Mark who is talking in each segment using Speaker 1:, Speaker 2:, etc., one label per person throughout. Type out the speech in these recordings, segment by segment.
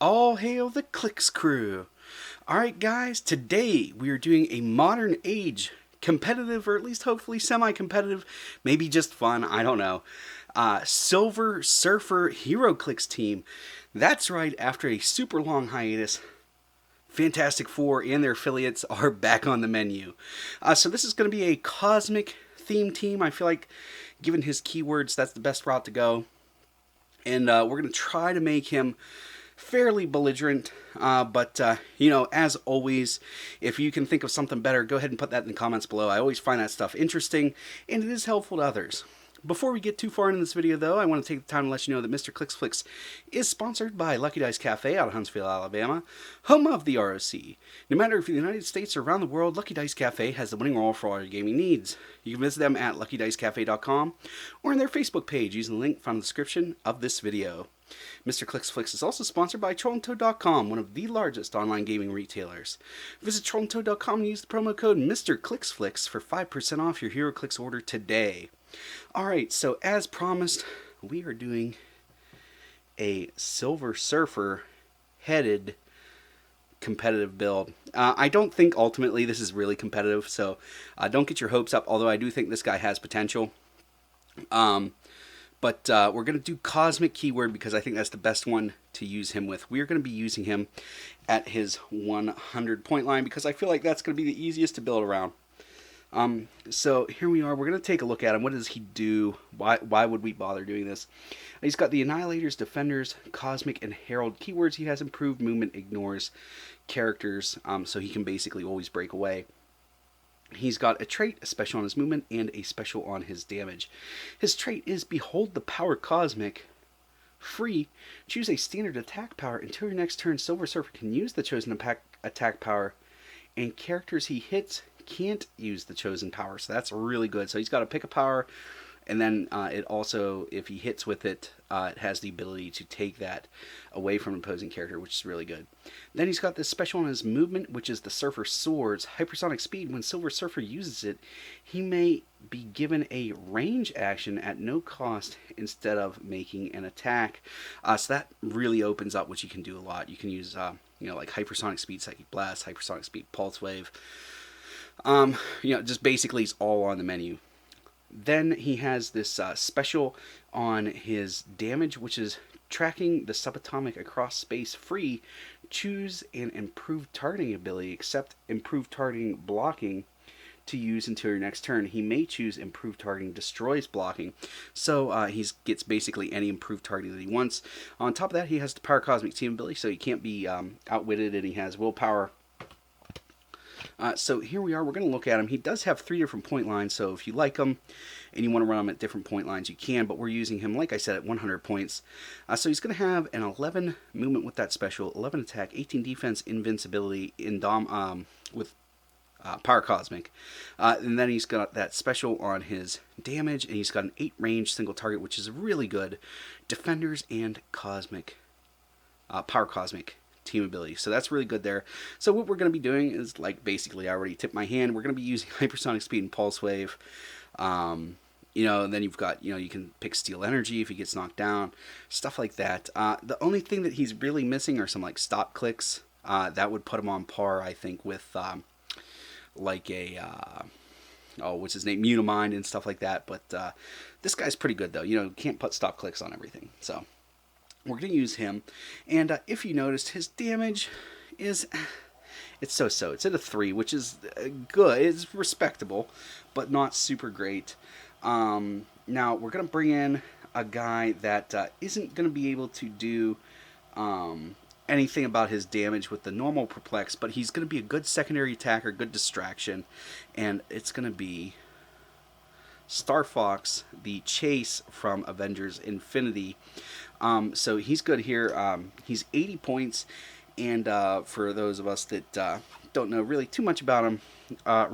Speaker 1: All hail the Clicks crew. Alright guys, today we are doing a modern age competitive, or at least hopefully semi-competitive, maybe just fun, I don't know, Silver Surfer Heroclix team. That's right, after a super long hiatus, Fantastic Four and their affiliates are back on the menu. So this is going to be a cosmic theme team. I feel like, given his keywords, that's the best route to go. And we're going to try to make him fairly belligerent, but as always, if you can think of something better, go ahead and put that in the comments below. I always find that stuff interesting, and it is helpful to others. Before we get too far into this video, though, I want to take the time to let you know that Mr. Clicksflix is sponsored by Lucky Dice Cafe out of Huntsville, Alabama, home of the ROC. No matter if you're in the United States or around the world, Lucky Dice Cafe has the winning role for all your gaming needs. You can visit them at luckydicecafé.com or in their Facebook page using the link found in the description of this video. Mr. Clicksflix is also sponsored by trollandtoad.com, one of the largest online gaming retailers. Visit trollandtoad.com and use the promo code Mr. Clicksflix for 5% off your Heroclix order today. Alright, so as promised, we are doing a Silver Surfer headed competitive build. I don't think ultimately this is really competitive, so don't get your hopes up, although I do think this guy has potential. But we're going to do Cosmic keyword because I think that's the best one to use him with. We're going to be using him at his 100 point line because I feel like that's going to be the easiest to build around. So here we are. We're going to take a look at him. What does he do? Why would we bother doing this? He's got the Annihilators, Defenders, Cosmic, and Herald keywords. He has improved movement, ignores characters, so he can basically always break away. He's got a trait, a special on his movement, and a special on his damage. His trait is Behold the Power Cosmic. Free. Choose a standard attack power. Until your next turn, Silver Surfer can use the chosen attack power, and characters he hits can't use the chosen power. So that's really good. So he's got to pick a power, and then it also, if he hits with it, it has the ability to take that away from an opposing character, which is really good. Then he's got this special on his movement, which is the Surfer Swords. Hypersonic Speed. When Silver Surfer uses it, he may be given a range action at no cost instead of making an attack. So that really opens up what you can do a lot. You can use, like Hypersonic Speed, Psychic Blast, Hypersonic Speed, Pulse Wave. Just basically it's all on the menu. Then he has this special on his damage, which is tracking the subatomic across space free. Choose an improved targeting ability, except improved targeting blocking to use until your next turn. He may choose improved targeting destroys blocking. So he gets basically any improved targeting that he wants. On top of that, he has the Power Cosmic team ability, so he can't be outwitted, and he has willpower. So here we are. We're going to look at him. He does have 3 different point lines, so if you like him and you want to run him at different point lines, you can, but we're using him, like I said, at 100 points. So he's going to have an 11 movement with that special, 11 attack, 18 defense, invincibility, with Power Cosmic. And then he's got that special on his damage, and he's got an 8 range single target, which is really good. Defenders and Cosmic, Power Cosmic team ability. So that's really good there. So what we're going to be doing is, like, basically I already tipped my hand. We're going to be using Hypersonic Speed and Pulse Wave. And then you've got, you can pick Steel Energy if he gets knocked down, stuff like that. The only thing that he's really missing are some, like, stop clicks. That would put him on par, I think, with like a what's his name, Munimind and stuff like that. But this guy's pretty good, though. Can't put stop clicks on everything. So we're going to use him, and if you noticed, his damage is, it's so-so. It's at a 3, which is good. It's respectable, but not super great. Now, we're going to bring in a guy that isn't going to be able to do anything about his damage with the normal Perplex, but he's going to be a good secondary attacker, good distraction, and it's going to be Starfox, the Chase from Avengers Infinity. So he's good here. He's 80 points, and for those of us that don't know really too much about him,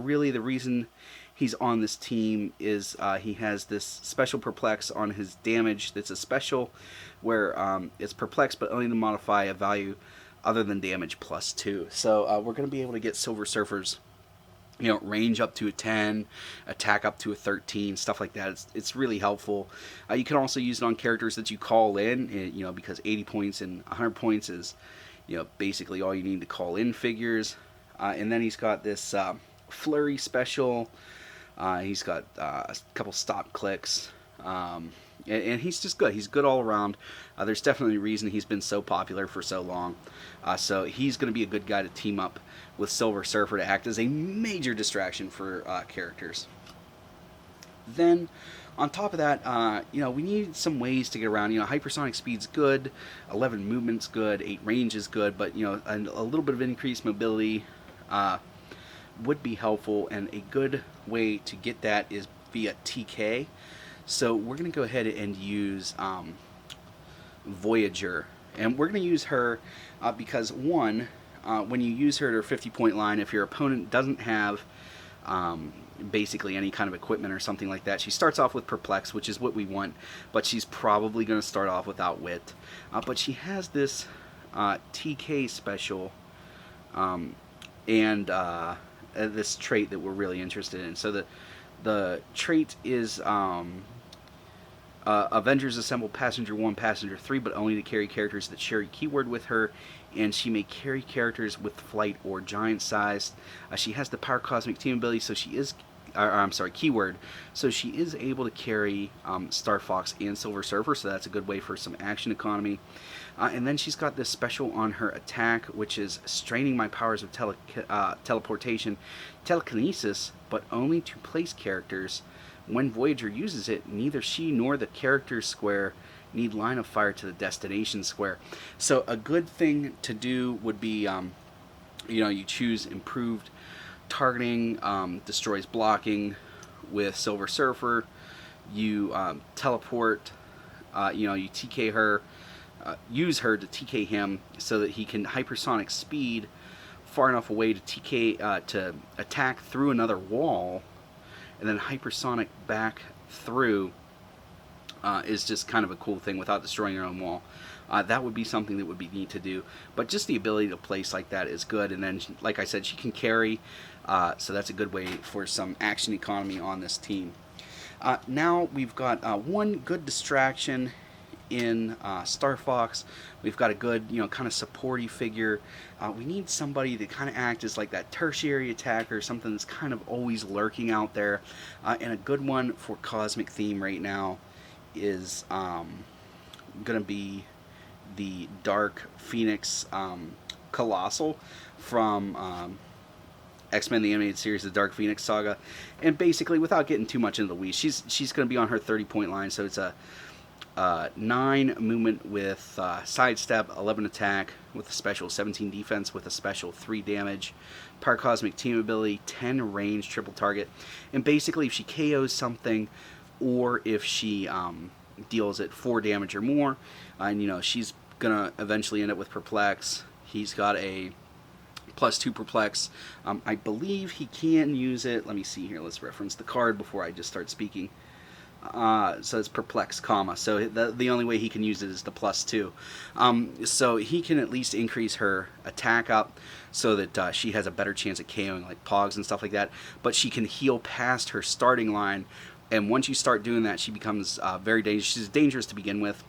Speaker 1: really the reason he's on this team is he has this special Perplex on his damage that's a special where it's Perplex, but only to modify a value other than damage +2. So we're going to be able to get Silver Surfer's range up to a 10, attack up to a 13, stuff like that. It's really helpful. You can also use it on characters that you call in, because 80 points and 100 points is, basically all you need to call in figures. And then he's got this flurry special. He's got a couple stop clicks. And he's just good. He's good all around. There's definitely a reason he's been so popular for so long. So he's going to be a good guy to team up with Silver Surfer to act as a major distraction for characters. Then, on top of that, we need some ways to get around. Hypersonic speed's good, 11 movement's good, 8 range is good, but a little bit of increased mobility would be helpful, and a good way to get that is via TK. So we're going to go ahead and use Voyager, and we're going to use her because, one, when you use her at her 50-point line, if your opponent doesn't have basically any kind of equipment or something like that, she starts off with Perplex, which is what we want, but she's probably going to start off without Wit. But she has this TK special and this trait that we're really interested in. So the trait is Avengers assemble Passenger 1, Passenger 3, but only to carry characters that share a keyword with her, and she may carry characters with flight or giant size. She has the Power Cosmic Team ability, so she is, keyword, so she is able to carry Starfox and Silver Surfer, so that's a good way for some action economy. And then she's got this special on her attack, which is straining my powers of teleportation, telekinesis, but only to place characters. When Voyager uses it, neither she nor the character square need line of fire to the destination square. So a good thing to do would be, you choose improved targeting, destroys blocking with Silver Surfer. You teleport, you TK her, use her to TK him so that he can hypersonic speed far enough away to TK to attack through another wall, and then hypersonic back through is just kind of a cool thing without destroying your own wall. That would be something that would be neat to do. But just the ability to place like that is good. And then, like I said, she can carry, so that's a good way for some action economy on this team. Now we've got one good distraction in Starfox. We've got a good, kind of supporty figure. We need somebody to kind of act as like that tertiary attacker, something that's kind of always lurking out there. And a good one for Cosmic Theme right now is going to be the Dark Phoenix Colossal from X-Men the Animated Series, the Dark Phoenix Saga. And basically, without getting too much into the weeds, she's going to be on her 30-point line, so it's a 9 movement with sidestep, 11 attack with a special, 17 defense with a special, 3 damage, Power Cosmic Team ability, 10 range, triple target. And basically, if she KOs something, or if she deals it 4 damage or more, and she's gonna eventually end up with Perplex. He's got a +2 Perplex. I believe he can use it. Let me see here. Let's reference the card before I just start speaking. So it's Perplex, comma. So the only way he can use it is the +2. So he can at least increase her attack up so that she has a better chance at KOing like Pogs and stuff like that. But she can heal past her starting line. And once you start doing that, she becomes very dangerous. She's dangerous to begin with,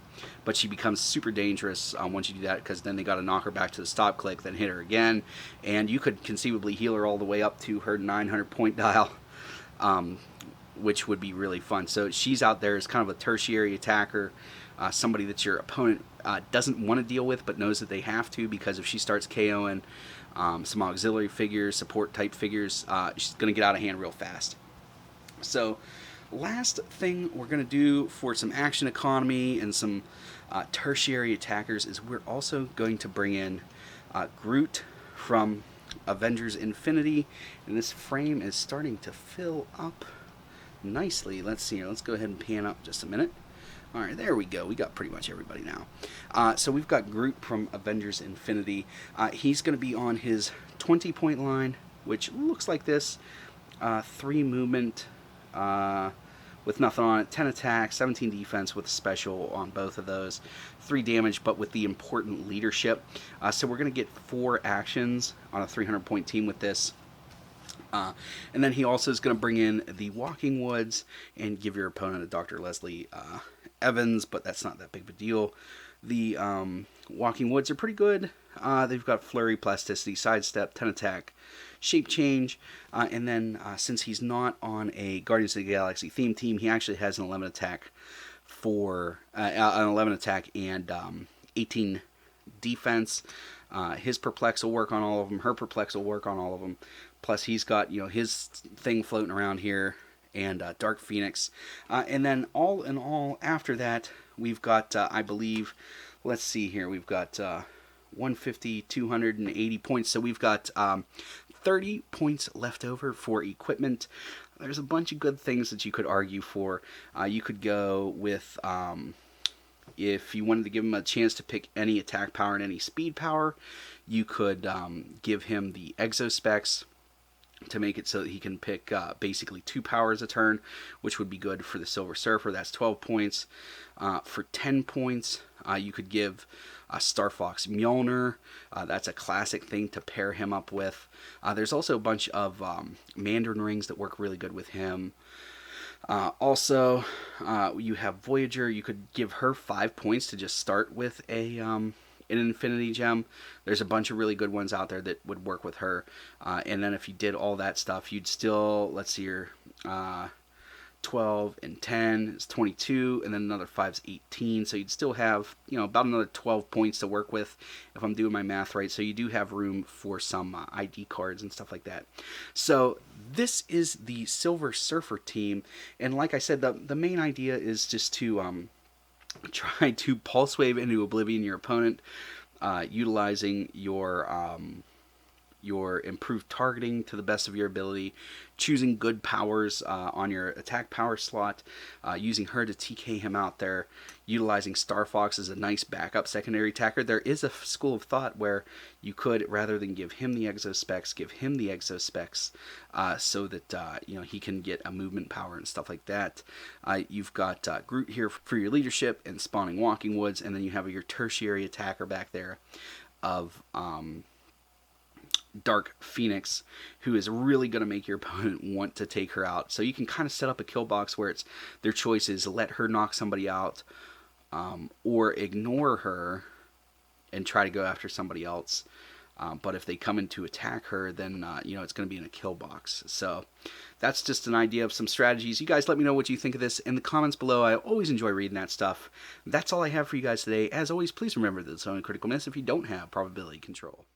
Speaker 1: but she becomes super dangerous once you do that, because then they got to knock her back to the stop click, then hit her again. And you could conceivably heal her all the way up to her 900-point dial, which would be really fun. So she's out there as kind of a tertiary attacker, somebody that your opponent doesn't want to deal with but knows that they have to, because if she starts KOing some auxiliary figures, support type figures, she's going to get out of hand real fast. So last thing we're going to do for some action economy and some tertiary attackers is we're also going to bring in Groot from Avengers Infinity, and this frame is starting to fill up nicely. Let's see here. Let's go ahead and pan up just a minute. All right, there we go. We got pretty much everybody now. So we've got Groot from Avengers Infinity. He's going to be on his 20-point line, which looks like this. 3 movement with nothing on it, 10 attack, 17 defense with a special on both of those, 3 damage, but with the important leadership. So we're going to get 4 actions on a 300-point team with this. And then he also is going to bring in the Walking Woods and give your opponent a Dr. Leslie Evans, but that's not that big of a deal. The Walking Woods are pretty good. They've got Flurry, Plasticity, Sidestep, 10 Attack, Shape Change, and then since he's not on a Guardians of the Galaxy theme team, he actually has an 11 attack and 18 defense. His Perplex will work on all of them. Her Perplex will work on all of them. Plus, he's got his thing floating around here, and Dark Phoenix. And then all in all, after that, we've got, I believe, let's see here, we've got 150, 280 points. So we've got 30 points left over for equipment. There's a bunch of good things that you could argue for. You could go with, if you wanted to give him a chance to pick any attack power and any speed power, you could give him the Exospecs to make it so that he can pick basically 2 powers a turn, which would be good for the Silver Surfer. That's 12 points. For 10 points, you could give Starfox Mjolnir. That's a classic thing to pair him up with. There's also a bunch of Mandarin rings that work really good with him. Also, you have Voyager. You could give her 5 points to just start with an Infinity Gem. There's a bunch of really good ones out there that would work with her. And then if you did all that stuff, you'd still, let's see here, 12 and 10 is 22, and then another 5 is 18. So you'd still have, about another 12 points to work with if I'm doing my math right. So you do have room for some ID cards and stuff like that. So this is the Silver Surfer team. And like I said, the main idea is just to try to pulse wave into oblivion your opponent, utilizing your improved targeting to the best of your ability, choosing good powers on your attack power slot, using her to TK him out there, utilizing Starfox as a nice backup secondary attacker. There is a school of thought where you could, rather than give him the Exospecs, give him the Exospecs so that he can get a movement power and stuff like that. You've got Groot here for your leadership and spawning Walking Woods, and then you have your tertiary attacker back there of Dark Phoenix, who is really going to make your opponent want to take her out. So you can kind of set up a kill box where it's their choice is let her knock somebody out, or ignore her and try to go after somebody else. But if they come in to attack her, then it's going to be in a kill box. So that's just an idea of some strategies. You guys let me know what you think of this in the comments below. I always enjoy reading that stuff. That's all I have for you guys today. As always, please remember that it's only critical miss if you don't have probability control.